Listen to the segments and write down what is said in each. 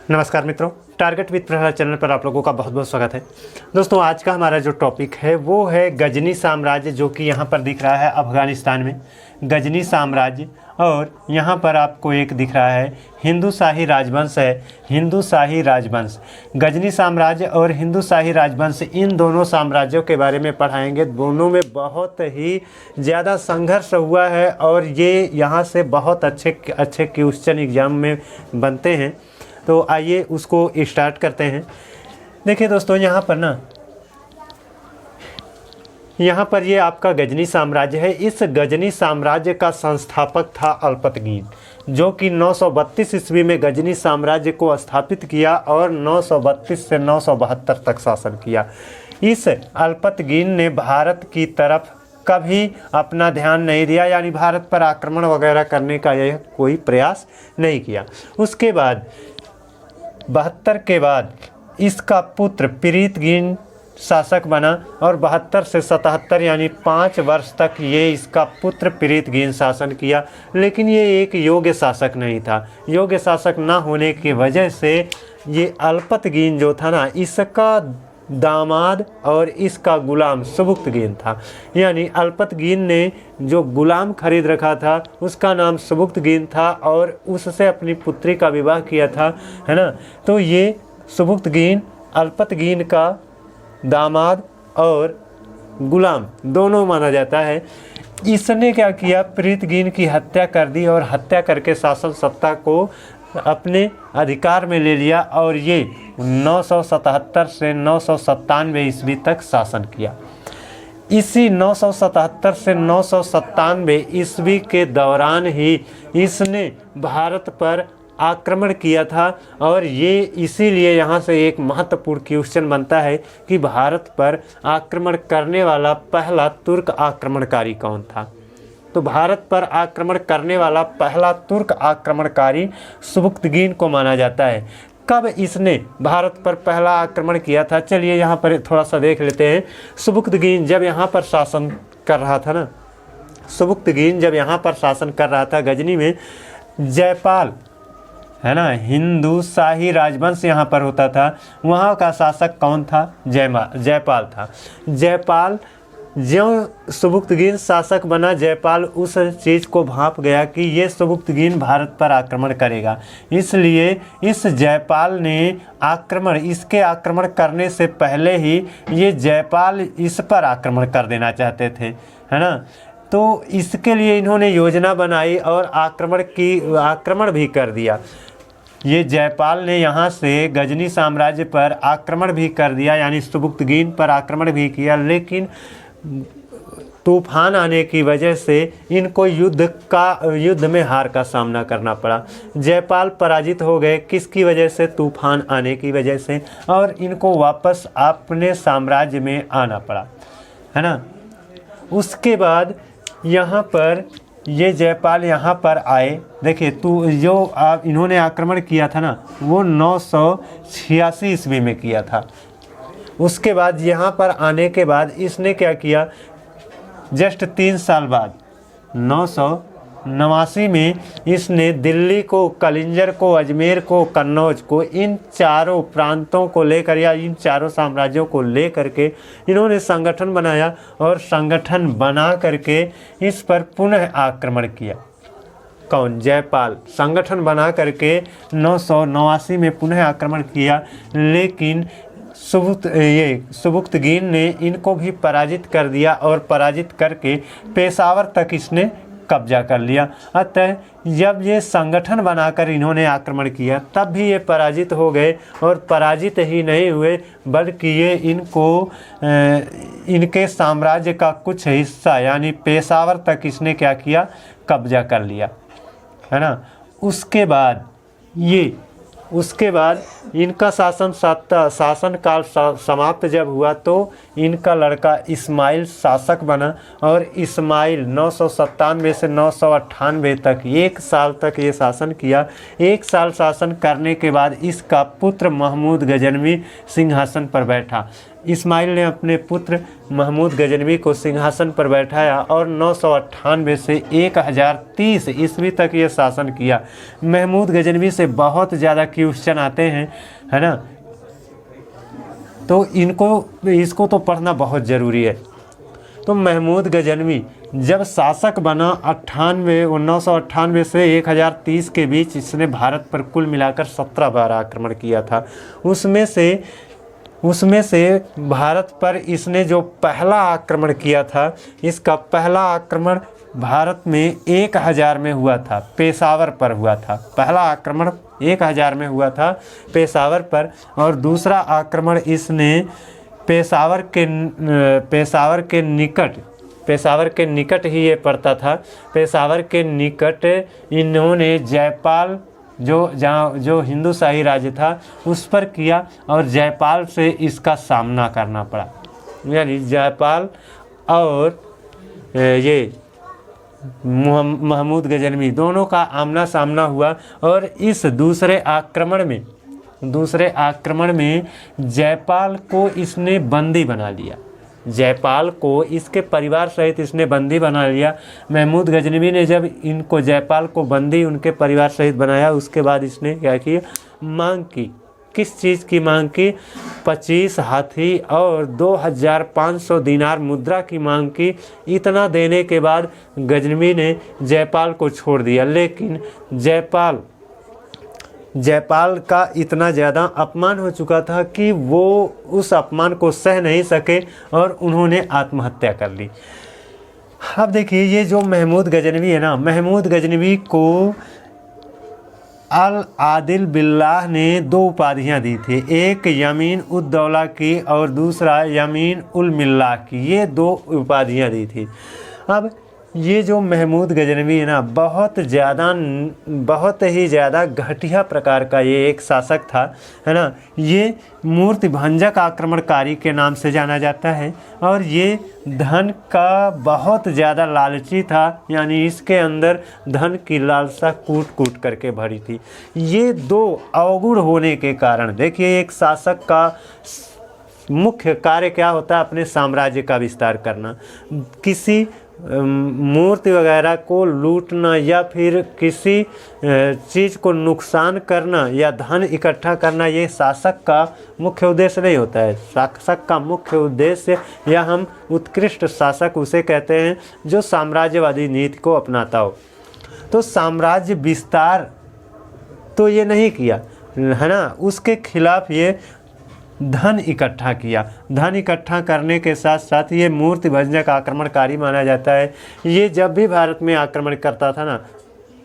नमस्कार मित्रों, target with Prahlad channel पर आप लोगों का बहुत बहुत स्वागत है। दोस्तों, आज का हमारा जो टॉपिक है वो है गजनी साम्राज्य, जो कि यहाँ पर दिख रहा है अफ़गानिस्तान में गजनी साम्राज्य। और यहाँ पर आपको एक दिख रहा है हिंदू शाही राजवंश है, हिंदू शाही राजवंश। गजनी साम्राज्य और हिंदू शाही राजवंश, इन दोनों साम्राज्यों के बारे में पढ़ाएंगे। दोनों में बहुत ही ज़्यादा संघर्ष हुआ है और ये यहाँ से बहुत अच्छे अच्छे क्वेश्चन एग्जाम में बनते हैं। तो आइए उसको स्टार्ट करते हैं। देखिए दोस्तों, यहाँ पर ये आपका गजनी साम्राज्य है। इस गजनी साम्राज्य का संस्थापक था अल्पतगीन, जो कि 932 ईस्वी में गजनी साम्राज्य को स्थापित किया और 932 से 972 तक शासन किया। इस अल्पतगीन ने भारत की तरफ कभी अपना ध्यान नहीं दिया, यानी भारत पर आक्रमण वगैरह करने का यह कोई प्रयास नहीं किया। उसके बाद 72 के बाद इसका पुत्र पीरितगीन शासक बना और 72 से 77 यानी 5 वर्ष तक ये इसका पुत्र पीरितगीन शासन किया। लेकिन ये एक योग्य शासक नहीं था। योग्य शासक ना होने की वजह से ये अल्पतगीन जो था ना, इसका दामाद और इसका गुलाम सुबुक्तगीन था। यानी अल्पतगीन ने जो गुलाम खरीद रखा था उसका नाम सुबुक्तगीन था और उससे अपनी पुत्री का विवाह किया था, है ना। तो ये सुबुक्तगीन अल्पतगीन का दामाद और गुलाम दोनों माना जाता है। इसने क्या किया, पीरितगीन की हत्या कर दी और हत्या करके शासन सत्ता को अपने अधिकार में ले लिया और ये 977 से 997 ईस्वी तक शासन किया। इसी 977 से 997 ईस्वी के दौरान ही इसने भारत पर आक्रमण किया था। और ये इसीलिए यहाँ से एक महत्वपूर्ण क्वेश्चन बनता है कि भारत पर आक्रमण करने वाला पहला तुर्क आक्रमणकारी कौन था। तो भारत पर आक्रमण करने वाला पहला तुर्क आक्रमणकारी सुबुक्तगीन को माना जाता है। कब इसने भारत पर पहला आक्रमण किया था, चलिए यहाँ पर थोड़ा सा देख लेते हैं। सुबुक्तगीन जब यहाँ पर शासन कर रहा था ना, सुबुक्तगीन जब यहाँ पर शासन कर रहा था गजनी में, जयपाल है ना, हिंदू शाही राजवंश यहाँ पर होता था। वहाँ का शासक कौन था? जयपाल था। जयपाल ज्यों सुबुक्तगीन शासक बना, जयपाल उस चीज़ को भांप गया कि ये सुबुक्तगीन भारत पर आक्रमण करेगा। इसलिए इस जयपाल ने इसके आक्रमण करने से पहले ही ये जयपाल इस पर आक्रमण कर देना चाहते थे, है ना। तो इसके लिए इन्होंने योजना बनाई और आक्रमण भी कर दिया। ये जयपाल ने यहाँ से गजनी साम्राज्य पर आक्रमण भी कर दिया, यानी सुबुक्तगीन पर आक्रमण भी किया। लेकिन तूफान आने की वजह से इनको युद्ध में हार का सामना करना पड़ा। जयपाल पराजित हो गए, किसकी वजह से? तूफान आने की वजह से, और इनको वापस अपने साम्राज्य में आना पड़ा, है ना। उसके बाद यहाँ पर ये जयपाल यहाँ पर आए। देखिए, इन्होंने आक्रमण किया था ना, वो 986 ईस्वी में किया था। उसके बाद यहाँ पर आने के बाद इसने क्या किया, जस्ट 3 साल बाद 989 में इसने दिल्ली को, कलिंजर को, अजमेर को, कन्नौज को, इन चारों प्रांतों को लेकर या इन चारों साम्राज्यों को लेकर के इन्होंने संगठन बनाया और संगठन बना करके इस पर पुनः आक्रमण किया। कौन? जयपाल। संगठन बना करके 989 में पुनः आक्रमण किया। लेकिन सुबुक्तगीन ने इनको भी पराजित कर दिया और पराजित करके पेशावर तक इसने कब्जा कर लिया। अतः जब ये संगठन बनाकर इन्होंने आक्रमण किया तब भी ये पराजित हो गए, और पराजित ही नहीं हुए बल्कि ये इनके साम्राज्य का कुछ हिस्सा यानी पेशावर तक इसने क्या किया, कब्जा कर लिया, है ना। उसके बाद इनका शासन काल समाप्त जब हुआ तो इनका लड़का इस्माइल शासक बना। और इस्माइल 997 से 998 तक 1 साल तक ये शासन किया। 1 साल शासन करने के बाद इसका पुत्र महमूद गजनवी सिंहासन पर बैठा। इस्माइल ने अपने पुत्र महमूद गजनवी को सिंहासन पर बैठाया और 998 से 1030 ईस्वी तक ये शासन किया। महमूद गजनवी से बहुत ज़्यादा क्वेश्चन आते हैं, है ना, तो इसको तो पढ़ना बहुत ज़रूरी है। तो महमूद गजनवी जब शासक बना 998 से 1030 के बीच इसने भारत पर कुल मिलाकर 17 बार आक्रमण किया था। उसमें से भारत पर इसने जो पहला आक्रमण किया था, इसका पहला आक्रमण भारत में 1000 में हुआ था, पेशावर पर हुआ था। पहला आक्रमण 1000 में हुआ था पेशावर पर, और दूसरा आक्रमण इसने पेशावर के निकट ही ये पड़ता था। पेशावर के निकट इन्होंने जयपाल जो हिंदू शाही राज्य था उस पर किया, और जयपाल से इसका सामना करना पड़ा। यानी जयपाल और ये महमूद गजनवी दोनों का आमना सामना हुआ। और इस दूसरे आक्रमण में जयपाल को इसने बंदी बना लिया। जयपाल को इसके परिवार सहित इसने बंदी बना लिया। महमूद गजनवी ने जब जयपाल को बंदी उनके परिवार सहित बनाया, उसके बाद इसने क्या किया, मांग की। किस चीज़ की मांग की? 25 हाथी और 2500 दीनार मुद्रा की मांग की। इतना देने के बाद गजनवी ने जयपाल को छोड़ दिया, लेकिन जयपाल का इतना ज़्यादा अपमान हो चुका था कि वो उस अपमान को सह नहीं सके और उन्होंने आत्महत्या कर ली। अब देखिए, ये जो महमूद गजनवी है ना, महमूद गजनवी को अल आदिल बिल्लाह ने 2 उपाधियाँ दी थी, एक यमीन उद दौला की और दूसरा यमीन उल मिल्लाह की। ये 2 उपाधियाँ दी थी। अब ये जो महमूद गजनवी है ना, बहुत ही ज़्यादा घटिया प्रकार का ये एक शासक था, है ना। ये मूर्ति भंजक आक्रमणकारी के नाम से जाना जाता है, और ये धन का बहुत ज़्यादा लालची था। यानी इसके अंदर धन की लालसा कूट कूट करके भरी थी। ये 2 अवगुण होने के कारण, देखिए, एक शासक का मुख्य कार्य क्या होता है? अपने साम्राज्य का विस्तार करना। किसी मूर्ति वगैरह को लूटना या फिर किसी चीज़ को नुकसान करना या धन इकट्ठा करना, ये शासक का मुख्य उद्देश्य नहीं होता है। शासक का मुख्य उद्देश्य, या हम उत्कृष्ट शासक उसे कहते हैं जो साम्राज्यवादी नीति को अपनाता हो। तो साम्राज्य विस्तार तो ये नहीं किया, है ना, उसके खिलाफ ये धन इकट्ठा किया। धन इकट्ठा करने के साथ साथ ये मूर्ति भंजक आक्रमणकारी माना जाता है। ये जब भी भारत में आक्रमण करता था ना,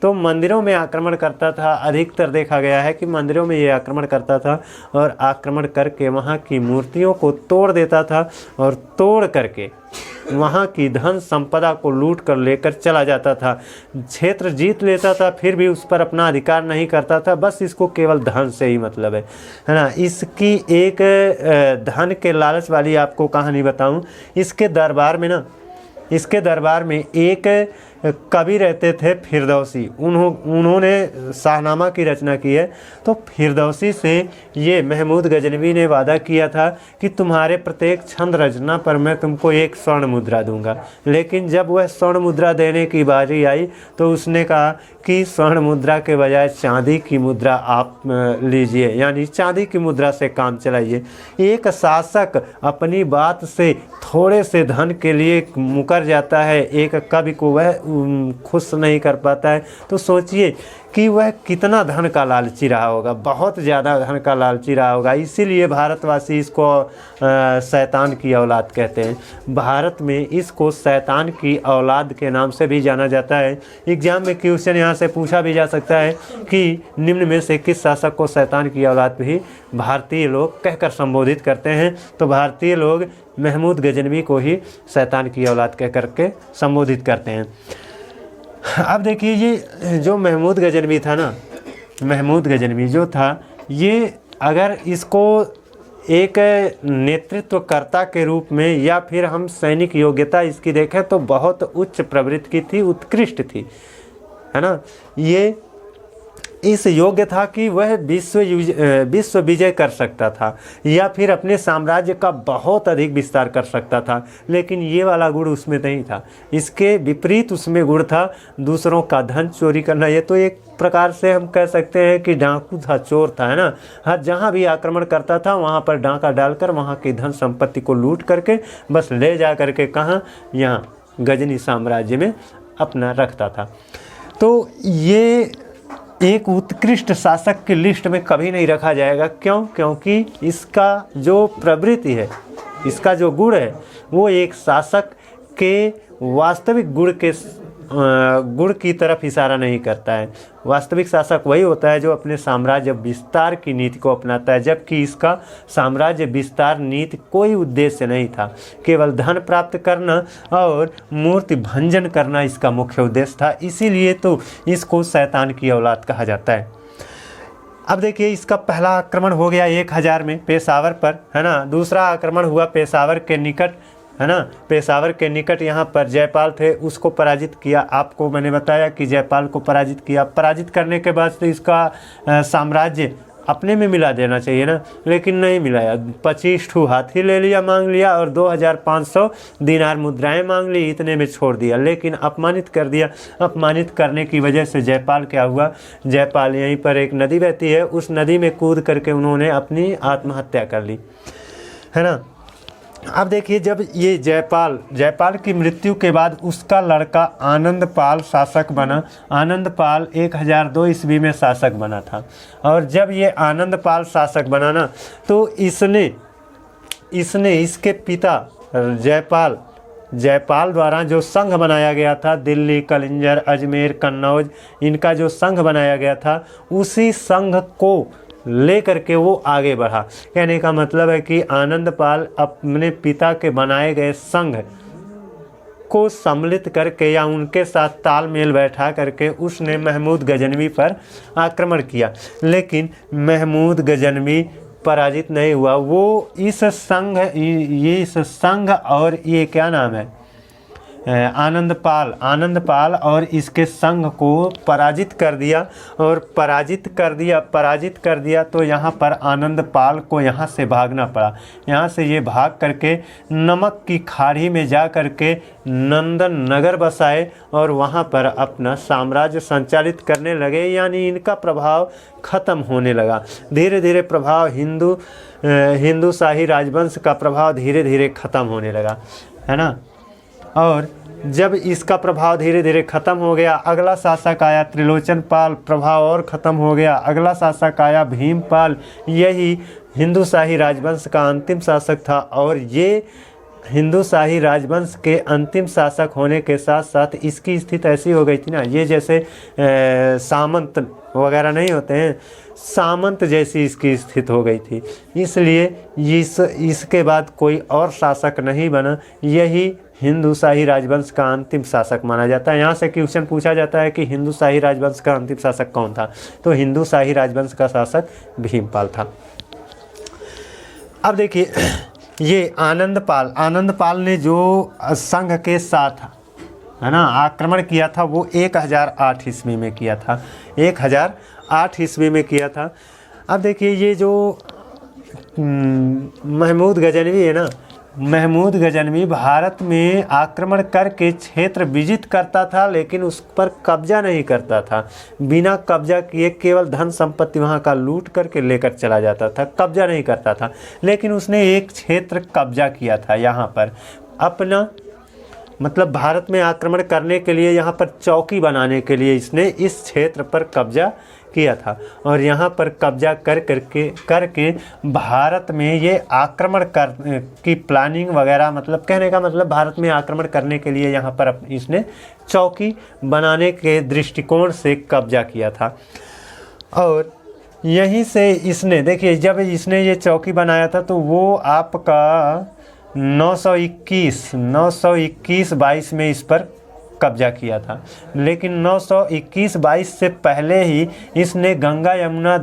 तो मंदिरों में आक्रमण करता था। अधिकतर देखा गया है कि मंदिरों में ये आक्रमण करता था और आक्रमण करके वहाँ की मूर्तियों को तोड़ देता था, और तोड़ करके वहाँ की धन संपदा को लूट कर लेकर चला जाता था। क्षेत्र जीत लेता था, फिर भी उस पर अपना अधिकार नहीं करता था। बस इसको केवल धन से ही मतलब है ना। इसकी एक धन के लालच वाली आपको कहानी बताऊं। इसके दरबार में एक कवि रहते थे, फिरदौसी। उन्होंने शाहनामा की रचना की है। तो फिरदौसी से ये महमूद गजनवी ने वादा किया था कि तुम्हारे प्रत्येक छंद रचना पर मैं तुमको 1 स्वर्ण मुद्रा दूंगा। लेकिन जब वह स्वर्ण मुद्रा देने की बारी आई तो उसने कहा कि स्वर्ण मुद्रा के बजाय चांदी की मुद्रा आप लीजिए, यानी चांदी की मुद्रा से काम चलाइए। एक शासक अपनी बात से थोड़े से धन के लिए मुकर जाता है, एक कवि को वह खुश नहीं कर पाता है, तो सोचिए कि वह कितना धन का लालची रहा होगा। बहुत ज़्यादा धन का लालची रहा होगा। इसीलिए भारतवासी इसको शैतान की औलाद कहते हैं। भारत में इसको शैतान की औलाद के नाम से भी जाना जाता है। एग्जाम में क्वेश्चन यहाँ से पूछा भी जा सकता है कि निम्न में से किस शासक को शैतान की औलाद भी भारतीय लोग कहकर संबोधित करते हैं? तो भारतीय लोग महमूद गजनवी को ही शैतान की औलाद कह करके संबोधित करते हैं। अब देखिए, ये जो महमूद गजनवी था ना, महमूद गजनवी जो था, ये अगर इसको एक नेतृत्वकर्ता के रूप में या फिर हम सैनिक योग्यता इसकी देखें तो बहुत उच्च प्रवृत्ति की थी, उत्कृष्ट थी, है ना। ये इस योग्य था कि वह विश्व विजय कर सकता था या फिर अपने साम्राज्य का बहुत अधिक विस्तार कर सकता था, लेकिन ये वाला गुण उसमें नहीं था। इसके विपरीत उसमें गुण था दूसरों का धन चोरी करना। ये तो एक प्रकार से हम कह सकते हैं कि डाकू था, चोर था, है ना। हर जहाँ भी आक्रमण करता था वहाँ पर डाका डालकर वहाँ की धन संपत्ति को लूट करके बस ले जा करके कहाँ, यहाँ गजनी साम्राज्य में अपना रखता था। तो ये एक उत्कृष्ट शासक की लिस्ट में कभी नहीं रखा जाएगा। क्यों? क्योंकि इसका जो प्रवृत्ति है, इसका जो गुण है, वो एक शासक के वास्तविक गुण की तरफ इशारा नहीं करता है। वास्तविक शासक वही होता है जो अपने साम्राज्य विस्तार की नीति को अपनाता है, जबकि इसका साम्राज्य विस्तार नीति कोई उद्देश्य नहीं था, केवल धन प्राप्त करना और मूर्ति भंजन करना इसका मुख्य उद्देश्य था। इसीलिए तो इसको शैतान की औलाद कहा जाता है। अब देखिए, इसका पहला आक्रमण हो गया 1000 में पेशावर पर, है ना। दूसरा आक्रमण हुआ पेशावर के निकट, है ना। पेशावर के निकट यहाँ पर जयपाल थे, उसको पराजित किया। आपको मैंने बताया कि जयपाल को पराजित किया। पराजित करने के बाद तो इसका साम्राज्य अपने में मिला देना चाहिए ना, लेकिन नहीं मिलाया। 25 ठू हाथी ले लिया, मांग लिया, और 2500 दिनार मुद्राएं मांग ली, इतने में छोड़ दिया, लेकिन अपमानित कर दिया। अपमानित करने की वजह से जयपाल क्या हुआ, जयपाल यहीं पर एक नदी बहती है, उस नदी में कूद करके उन्होंने अपनी आत्महत्या कर ली, है ना। अब देखिए, जब ये जयपाल की मृत्यु के बाद उसका लड़का आनंदपाल शासक बना। आनंदपाल 1002 ईस्वी में शासक बना था। और जब ये आनंदपाल शासक बना ना, तो इसने इसके पिता जयपाल द्वारा जो संघ बनाया गया था, दिल्ली, कलिंजर, अजमेर, कन्नौज, इनका जो संघ बनाया गया था, उसी संघ को लेकर के वो आगे बढ़ा। कहने का मतलब है कि आनंदपाल अपने पिता के बनाए गए संघ को सम्मिलित करके या उनके साथ तालमेल बैठा करके उसने महमूद गजनवी पर आक्रमण किया, लेकिन महमूद गजनवी पराजित नहीं हुआ। वो इस संघ और ये क्या नाम है, आनंदपाल और इसके संघ को पराजित कर दिया। और पराजित कर दिया तो यहाँ पर आनंदपाल को यहाँ से भागना पड़ा। यहाँ से ये भाग करके नमक की खाड़ी में जा करके नंदन नगर बसाए और वहाँ पर अपना साम्राज्य संचालित करने लगे। यानी इनका प्रभाव ख़त्म होने लगा। धीरे धीरे प्रभाव हिंदू शाही राजवंश का प्रभाव धीरे धीरे ख़त्म होने लगा, है ना। और जब इसका प्रभाव धीरे धीरे ख़त्म हो गया, अगला शासक आया त्रिलोचन पाल, प्रभाव और ख़त्म हो गया। अगला शासक आया भीमपाल, यही हिंदू शाही राजवंश का अंतिम शासक था। और ये हिंदू शाही राजवंश के अंतिम शासक होने के साथ साथ इसकी स्थिति ऐसी हो गई थी ना, ये जैसे सामंत वगैरह नहीं होते हैं, सामंत जैसी इसकी स्थिति हो गई थी। इसलिए इसके बाद कोई और शासक नहीं बना। यही हिंदू शाही राजवंश का अंतिम शासक माना जाता है। यहाँ से क्वेश्चन पूछा जाता है कि हिंदू शाही राजवंश का अंतिम शासक कौन था, तो हिंदू शाही राजवंश का शासक भीमपाल था। अब देखिए, ये आनंदपाल ने जो संघ के साथ, है ना, आक्रमण किया था, वो 1008 ईस्वी में किया था। 1008 ईस्वी में किया था। अब देखिए, ये जो महमूद गजनवी है ना, महमूद गजनवी भारत में आक्रमण करके क्षेत्र विजित करता था, लेकिन उस पर कब्जा नहीं करता था। बिना कब्जा किए केवल धन संपत्ति वहाँ का लूट करके लेकर चला जाता था, कब्जा नहीं करता था। लेकिन उसने एक क्षेत्र कब्जा किया था यहाँ पर अपना, मतलब भारत में आक्रमण करने के लिए, यहाँ पर चौकी बनाने के लिए इसने इस क्षेत्र पर कब्जा किया था। और यहाँ पर कब्जा करके भारत में ये आक्रमण की प्लानिंग वगैरह, मतलब कहने का मतलब भारत में आक्रमण करने के लिए यहाँ पर इसने चौकी बनाने के दृष्टिकोण से कब्जा किया था। और यहीं से इसने, देखिए, जब इसने ये चौकी बनाया था तो वो आपका 921-22 में इस पर कब्जा किया था। लेकिन 921-22 से पहले ही इसने गंगा यमुना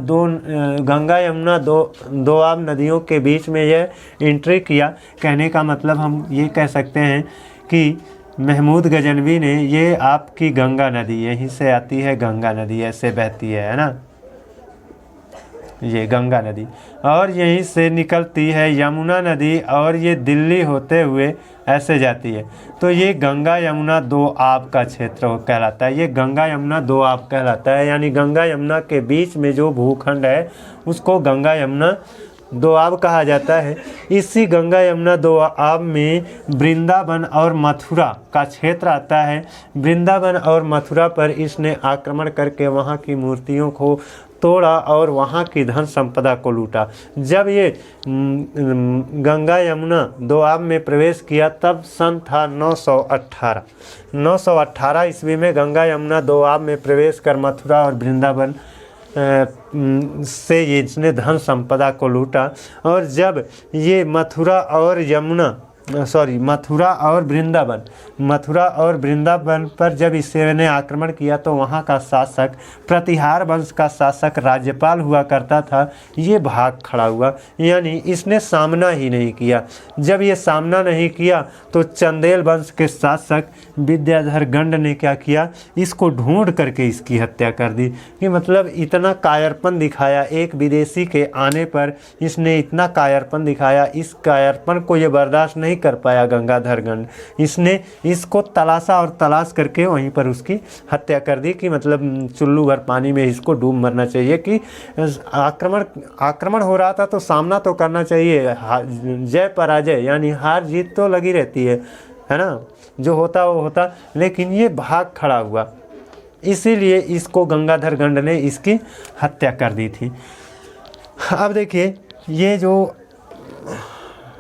दोआब नदियों के बीच में यह एंट्री किया। कहने का मतलब हम ये कह सकते हैं कि महमूद गजनवी ने, ये आपकी गंगा नदी यहीं से आती है, गंगा नदी ऐसे बहती है ना, ये गंगा नदी, और यहीं से निकलती है यमुना नदी और ये दिल्ली होते हुए ऐसे जाती है। तो ये गंगा यमुना दो आब का क्षेत्र कहलाता है। ये गंगा यमुना दो आब कहलाता है, यानी गंगा यमुना के बीच में जो भूखंड है उसको गंगा यमुना दोआब कहा जाता है। इसी गंगा यमुना दोआब में वृंदावन और मथुरा का क्षेत्र आता है। वृंदावन और मथुरा पर इसने आक्रमण करके वहाँ की मूर्तियों को तोड़ा और वहाँ की धन संपदा को लूटा। जब ये गंगा यमुना दोआब में प्रवेश किया तब सन था 918 ईस्वी में गंगा यमुना दोआब में प्रवेश कर मथुरा और वृंदावन से ये इसने धन संपदा को लूटा। और जब ये मथुरा और वृंदावन पर जब इसने आक्रमण किया तो वहाँ का शासक, प्रतिहार वंश का शासक राज्यपाल हुआ करता था, ये भाग खड़ा हुआ, यानी इसने सामना ही नहीं किया। जब ये सामना नहीं किया तो चंदेल वंश के शासक विद्याधर गंड ने क्या किया, इसको ढूंढ करके इसकी हत्या कर दी। कि मतलब इतना कायरपन दिखाया, एक विदेशी के आने पर इसने इतना कायरपन दिखाया। इस कायरपन को ये बर्दाश्त नहीं कर पाया गंगाधर गंड, इसने इसको तलाशा और तलाश करके वहीं पर उसकी हत्या कर दी। कि मतलब चुल्लू भर पानी में इसको डूब मरना चाहिए। कि आक्रमण हो रहा था तो सामना तो करना चाहिए, जय पराजय यानी हार जीत तो लगी रहती है ना, जो होता वो होता, लेकिन ये भाग खड़ा हुआ, इसीलिए इसको गंगाधर गंड ने इसकी हत्या कर दी थी। अब देखिए, ये जो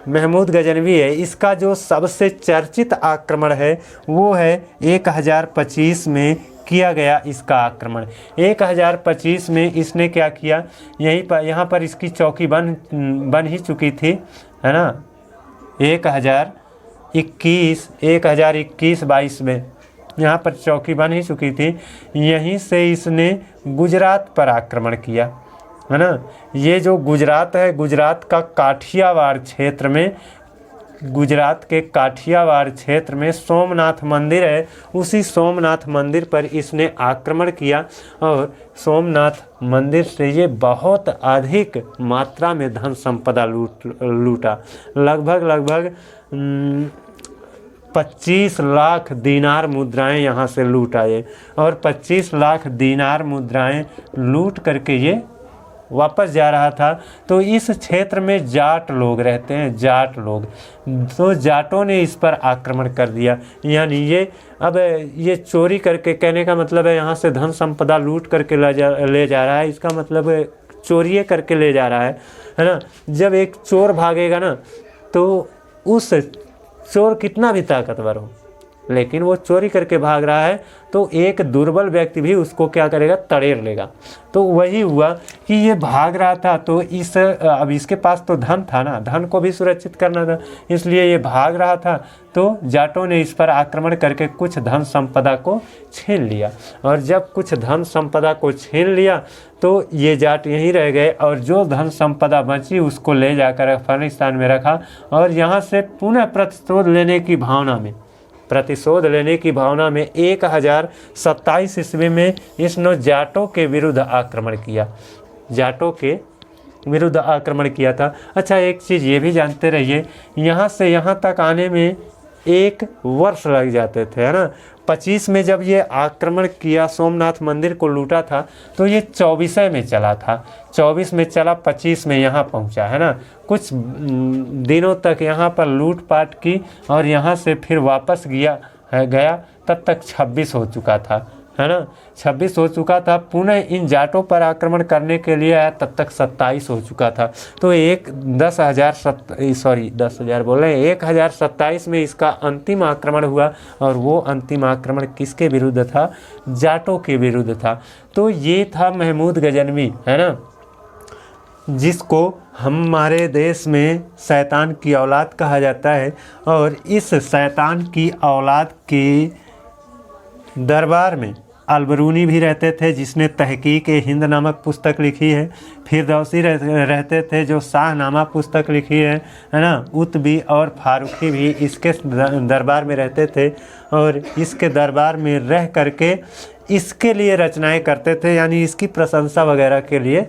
महमूद गजनवी है, इसका जो सबसे चर्चित आक्रमण है वो है 1025 में किया गया इसका आक्रमण। 1025 में इसने क्या किया, यहाँ पर इसकी चौकी बन ही चुकी थी, है ना। 1021-22 में यहाँ पर चौकी बन ही चुकी थी। यहीं से इसने गुजरात पर आक्रमण किया, है ना। ये जो गुजरात है, गुजरात का काठियावाड़ क्षेत्र में, गुजरात के काठियावाड़ क्षेत्र में सोमनाथ मंदिर है, उसी सोमनाथ मंदिर पर इसने आक्रमण किया और सोमनाथ मंदिर से ये बहुत अधिक मात्रा में धन संपदा लूटा। लगभग 25 लाख दीनार मुद्राएं यहाँ से लूट आए, और 25 लाख दीनार मुद्राएं लूट करके ये वापस जा रहा था। तो इस क्षेत्र में जाट लोग रहते हैं, जाट लोग, तो जाटों ने इस पर आक्रमण कर दिया। यानी ये चोरी करके, कहने का मतलब है यहाँ से धन संपदा लूट करके ले जा रहा है, इसका मतलब चोरी करके ले जा रहा है ना। जब एक चोर भागेगा ना, तो उस चोर कितना भी ताकतवर हो, लेकिन वो चोरी करके भाग रहा है, तो एक दुर्बल व्यक्ति भी उसको क्या करेगा, तड़ेर लेगा। तो वही हुआ कि ये भाग रहा था, तो अब इसके पास तो धन था ना, धन को भी सुरक्षित करना था, इसलिए ये भाग रहा था। तो जाटों ने इस पर आक्रमण करके कुछ धन संपदा को छीन लिया, और जब कुछ धन संपदा को छीन लिया तो ये जाट यहीं रह गए, और जो धन संपदा बची उसको ले जाकर अफगानिस्तान में रखा, और यहाँ से पुनः प्रतिशोध लेने की भावना में 1027 ईस्वी में इसने जाटों के विरुद्ध आक्रमण किया, जाटों के विरुद्ध आक्रमण किया था। अच्छा, एक चीज़ ये भी जानते रहिए, यहाँ से यहाँ तक आने में 1 वर्ष लग जाते थे, है ना। 25 में जब ये आक्रमण किया, सोमनाथ मंदिर को लूटा था, तो ये 24 में चला था, 24 में चला, 25 में यहाँ पहुँचा, है ना। कुछ दिनों तक यहाँ पर लूटपाट की, और यहाँ से फिर वापस गया, तब तक 26 हो चुका था, है ना। 26 हो चुका था, पुनः इन जाटों पर आक्रमण करने के लिए आया, तब तक 27 हो चुका था। तो 1027 में इसका अंतिम आक्रमण हुआ, और वो अंतिम आक्रमण किसके विरुद्ध था, जाटों के विरुद्ध था। तो ये था महमूद गजनवी, है ना, जिसको हमारे देश में शैतान की औलाद कहा जाता है। और इस शैतान की औलाद के दरबार में अलबरूनी भी रहते थे, जिसने तहकीक-ए-हिंद नामक पुस्तक लिखी है। फिरदौसी रहते थे, जो शाहनामा पुस्तक लिखी है ना। उत्बी और फारूकी भी इसके दरबार में रहते थे, और इसके दरबार में रह करके इसके लिए रचनाएं करते थे, यानी इसकी प्रशंसा वगैरह के लिए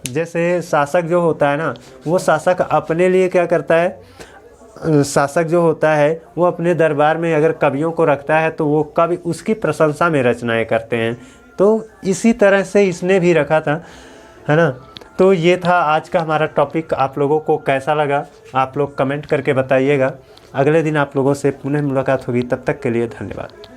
जैसे शासक जो होता है ना, वो शासक अपने लिए क्या करता है, शासक जो होता है वो अपने दरबार में अगर कवियों को रखता है तो वो कवि उसकी प्रशंसा में रचनाएं करते हैं। तो इसी तरह से इसने भी रखा था, है ना। तो ये था आज का हमारा टॉपिक। आप लोगों को कैसा लगा आप लोग कमेंट करके बताइएगा। अगले दिन आप लोगों से पुनः मुलाकात होगी, तब तक के लिए धन्यवाद।